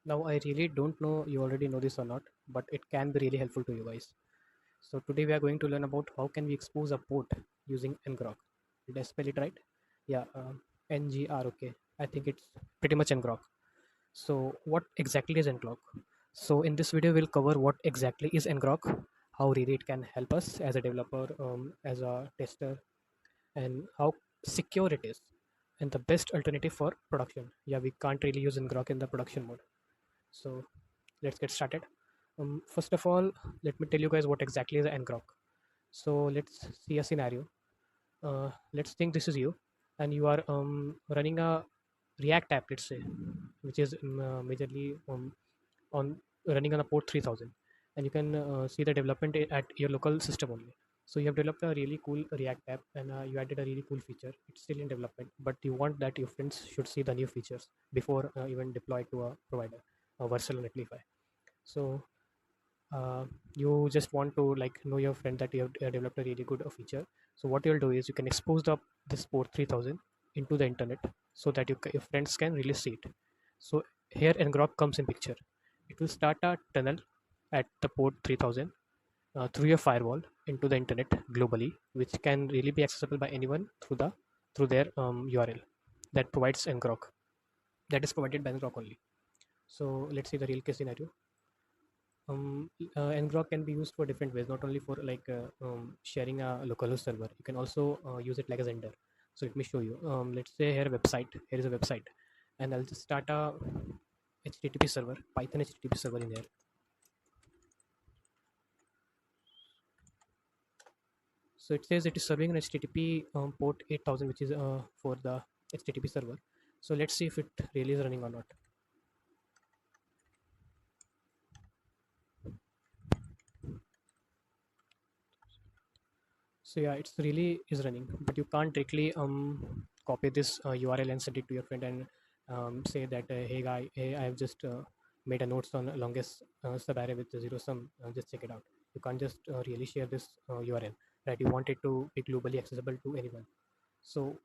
Now I really don't know you already know this or not, but it can be really helpful to you guys. So today we are going to learn about how can we expose a port using Ngrok. Did I spell it right? Yeah, Ngrok. I think it's pretty much Ngrok. So what exactly is Ngrok? So in this video we'll cover what exactly is Ngrok, how really it can help us as a developer, as a tester, and how secure it is, and the best alternative for production. Yeah, we can't really use Ngrok in the production mode. So let's get started. First of all, let me tell you guys what exactly is an Ngrok. So let's see a scenario. Let's think this is you, and you are running a React app, let's say, which is majorly on running on a port 3000, and you can see the development at your local system only. So you have developed a really cool React app, and you added a really cool feature. It's still in development, but you want that your friends should see the new features before even deploy to a provider, a Vercel or Netlify. So uh, you just want to like know your friend that you have developed a really good feature. So what you'll do is you can expose the this port 3000 into the internet so that your friends can really see it. So here Ngrok comes in picture. It will start a tunnel at the port 3000 through your firewall into the internet globally, which can really be accessible by anyone through their URL that provides Ngrok, that is provided by Ngrok only. So let's see the real case scenario. Ngrok can be used for different ways, not only for like sharing a localhost server. You can also use it like a Zender. So let me show you. Let's say here a website. Here is a website, and I'll just start a HTTP server, Python HTTP server in here. So it says it is serving an HTTP port 8000, which is for the HTTP server. So let's see if it really is running or not. So yeah, it's really is running, but you can't directly copy this URL and send it to your friend and say that hey guy, hey, I have just made a notes on longest subarray with the zero sum. Just check it out. You can't just really share this URL, right? You want it to be globally accessible to anyone. So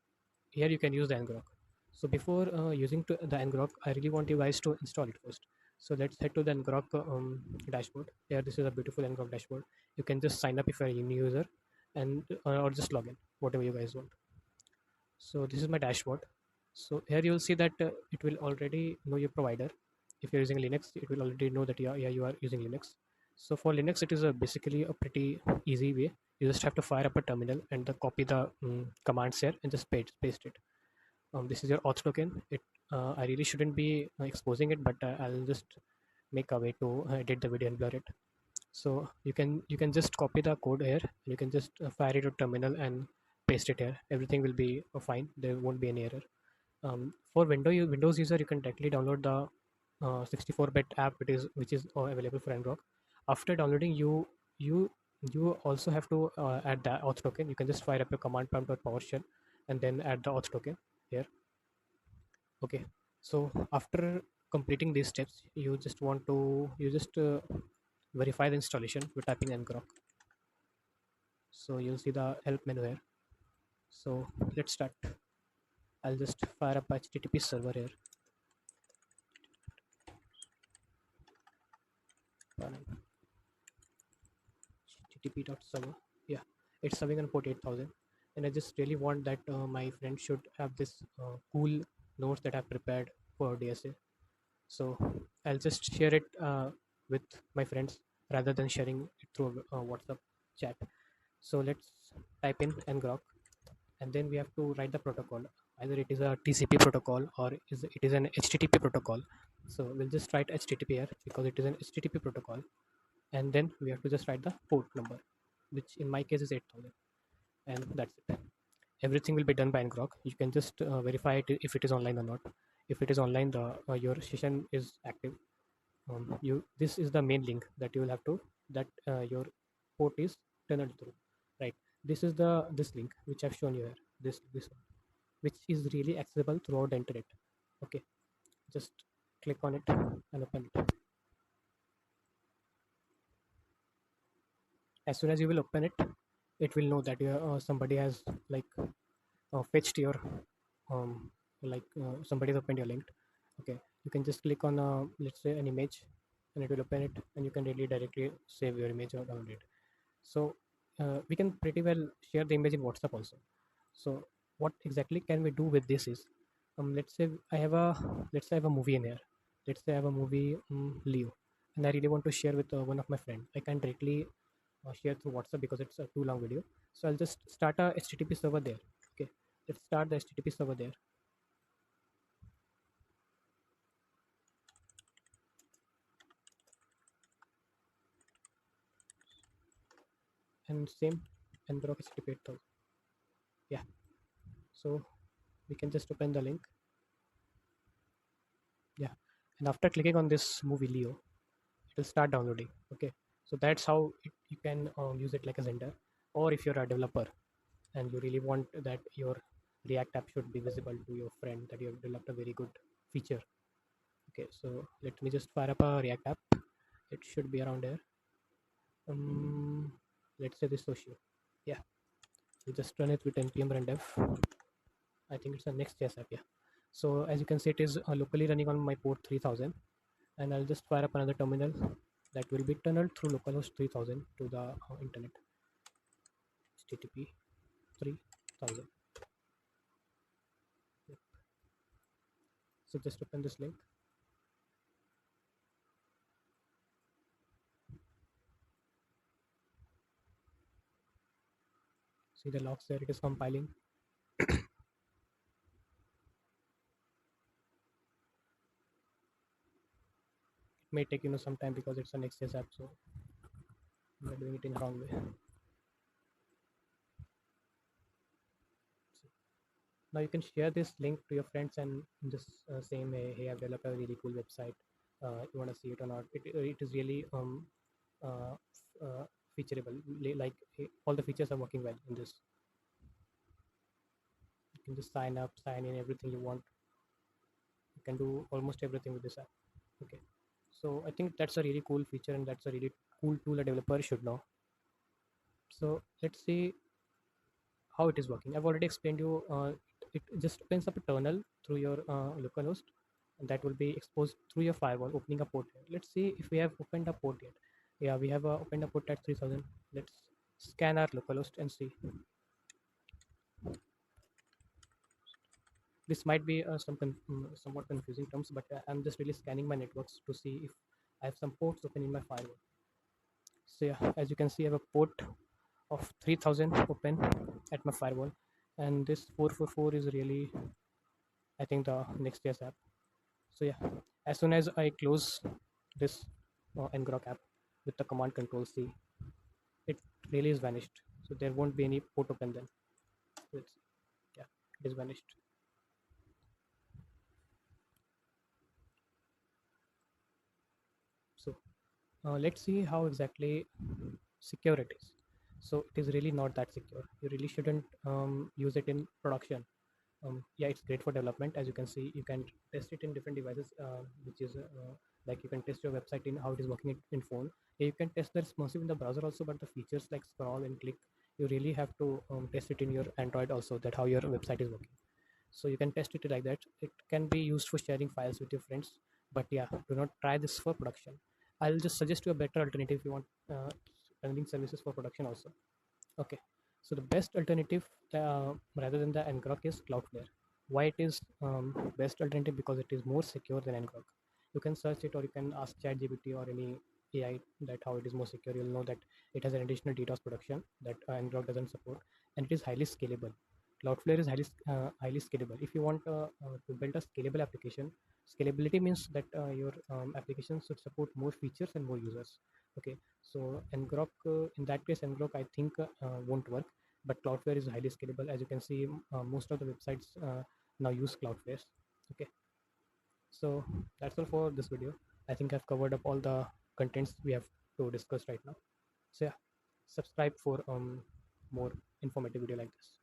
here you can use the Ngrok. So before using the Ngrok, I really want you guys to install it first. So let's head to the Ngrok dashboard. Here, this is a beautiful Ngrok dashboard. You can just sign up if you're a new user, and or just log in, whatever you guys want. So this is my dashboard. So here you will see that it will already know your provider. If you're using Linux, it will already know that yeah, you are using Linux. So for Linux, it is basically a pretty easy way. You just have to fire up a terminal and copy the commands here and just paste it. This is your auth token. I really shouldn't be exposing it, but I'll just make a way to edit the video and blur it. So you can just copy the code here. You can just fire it to terminal and paste it here. Everything will be fine. There won't be any error. For Windows user, you can directly download the 64-bit app, which is available for Ngrok. After downloading, you you also have to add the auth token. You can just fire up your command prompt or PowerShell and then add the auth token here. Okay, so after completing these steps, you just verify the installation with typing Ngrok. So you'll see the help menu here. So let's start. I'll just fire up HTTP server here. HTTP.server. Yeah, it's serving on port 8000, and I just really want that my friend should have this cool notes that I've prepared for DSA. So I'll just share it with my friends rather than sharing it through WhatsApp chat. So let's type in Ngrok, and then we have to write the protocol. Either it is a TCP protocol or it is an HTTP protocol. So we'll just write HTTP here because it is an HTTP protocol, and then we have to just write the port number, which in my case is 8000, and that's it. Everything will be done by Ngrok. You can just verify it if it is online or not. If it is online, the your session is active. You This is the main link that you will have to that your port is tunneled through, right? This is this link which I've shown you here, this one, which is really accessible throughout the internet. Okay, just click on it and open it. As soon as you will open it, it will know that somebody has like fetched your somebody has opened your link. Okay, you can just click on let's say an image, and it will open it, and you can really directly save your image or download it. So we can pretty well share the image in WhatsApp also. So what exactly can we do with this is, let's say I have a let's say I have a movie in here. Let's say I have a movie, Leo, and I really want to share with one of my friends. I can directly share through WhatsApp because it's a too long video. So I'll just start a HTTP server there. Okay, let's start the HTTP server there, and same Ngrok HTTP 8000. Yeah, so we can just open the link. Yeah, and after clicking on this movie Leo, it will start downloading. Okay, so that's how you can use it like a Zender. Or if you're a developer and you really want that your React app should be visible to your friend, that you have developed a very good feature. Okay, so let me just fire up a React app. It should be around here. um, let's say this social. Yeah, we just run it with npm run dev. I think it's a next.js app. Yeah, so as you can see, it is locally running on my port 3000, and I'll just fire up another terminal that will be tunneled through localhost 3000 to the internet. HTTP 3000. Yep. So just open this link. See the logs there, it is compiling. It may take some time because it's a next.js app, so we're doing it in the wrong way. So now you can share this link to your friends and just say, hey, I've developed a really cool website. You want to see it or not? It is really uh, featureable. Like all the features are working well in this. You can just sign up, sign in, everything you want. You can do almost everything with this app. Okay, so I think that's a really cool feature, and that's a really cool tool a developer should know. So let's see how it is working. I've already explained you. It just opens up a tunnel through your localhost, and that will be exposed through your firewall, opening a port here. Let's see if we have opened a port yet. Yeah, we have opened a port at 3000. Let's scan our localhost and see. This might be somewhat confusing terms, but I'm just really scanning my networks to see if I have some ports open in my firewall. So yeah, as you can see, I have a port of 3000 open at my firewall, and this 444 is really, I think, the next.js app. So yeah, as soon as I close this Ngrok app with the command control C, it really is vanished. So there won't be any port open then. So yeah, it is vanished. So let's see how exactly secure it is. So it is really not that secure. You really shouldn't use it in production. Yeah, it's great for development. As you can see, you can test it in different devices, which is like you can test your website in how it is working in phone. Yeah, you can test the responsive in the browser also, but the features like scroll and click, you really have to test it in your Android also, that how your website is working. So you can test it like that. It can be used for sharing files with your friends, but yeah, do not try this for production. I'll just suggest you a better alternative if you want running services for production also. Okay, so the best alternative rather than the Ngrok is Cloudflare. Why it is best alternative? Because it is more secure than Ngrok. You can search it, or you can ask ChatGPT or any AI that how it is more secure. You'll know that it has an additional DDoS protection that Ngrok doesn't support, and it is highly scalable. Cloudflare is highly scalable. If you want to build a scalable application, scalability means that your application should support more features and more users. Okay, so Ngrok, in that case, Ngrok I think won't work, but Cloudflare is highly scalable. As you can see, most of the websites now use Cloudflare. Okay, so that's all for this video. I think I've covered up all the contents we have to discuss right now. So yeah, subscribe for more informative video like this.